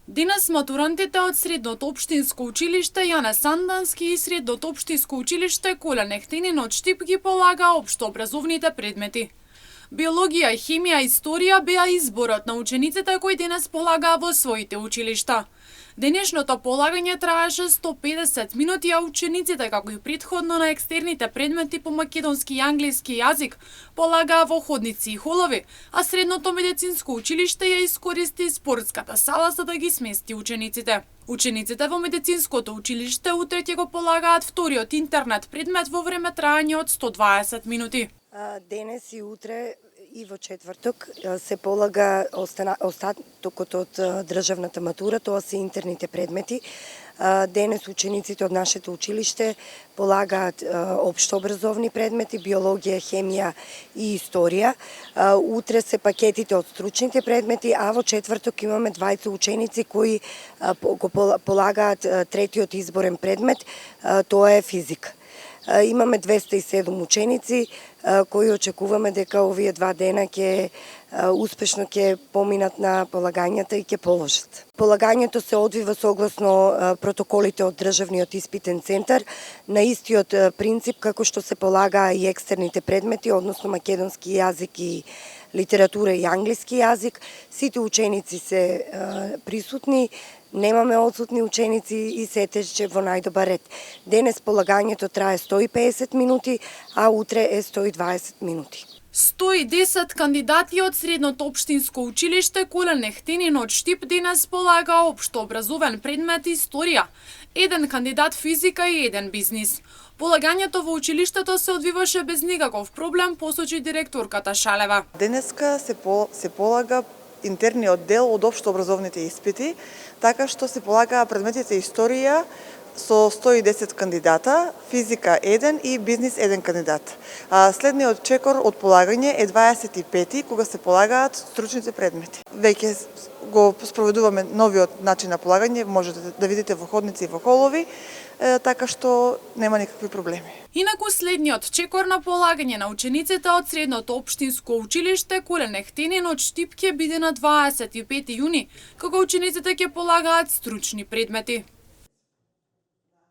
Денес матурантите од Средното општинско училиште Јане Сандански и Средното општинско училиште Коле Нехтенин од Штип ги полагаа општообразовните предмети. Биологија, хемија и историја беа изборот на учениците кои денес полагаа во своите училишта. Денешното полагање траеше 150 минути, а учениците, како и претходно на екстерните предмети по македонски и англиски јазик, полагаа во ходници и холови, а Средното медицинско училиште ја искористи спортската сала за да ги смести учениците. Учениците во медицинското училиште утре ќе го полагаат вториот интернет предмет во време траење од 120 минути. Денес и утре и во четврток се полага остатокот од државната матура, тоа се интерните предмети. Денес учениците од нашето училиште полагаат општообразовни предмети, биологија, хемија и историја. Утре се пакетите од стручните предмети, а во четврток имаме двајца ученици кои го полагаат третиот изборен предмет, тоа е физика. Имаме 207 ученици кои очекуваме дека овие 2 дена ќе успешно ќе поминат на полагањата и ќе положат. Полагањето се одвива согласно протоколите од Државниот испитен центар на истиот принцип како што се полагаа и екстерните предмети, односно македонски јазик и литература и англиски јазик. Сите ученици се присутни. Немаме одсутни ученици и се тече во најдобар ред. Денес полагањето трае 150 минути, а утре е 120 минути. 110 кандидати од Средното општинско училиште Коле Нехтенин од Штип денес полага општообразовен предмет историја, еден кандидат физика и еден бизнис. Полагањето во училиштето се одвиваше без никаков проблем, посочи директорката Шалева. Денеска се полага интерниот дел од општообразовните испити, така што се полагаа предметите историја со 110 кандидата, физика 1 и бизнис 1 кандидат. Следниот чекор од полагање е 25-ти, кога се полагаат стручните предмети. Веќе го спроведуваме новиот начин на полагање, можете да видите во ходници и во холови, така што нема никакви проблеми. Инаку следниот чекор на полагање на учениците од Средното општинско училиште Коле Нехтенин од Штип ќе биде на 25 јуни, кога учениците ќе полагаат стручни предмети.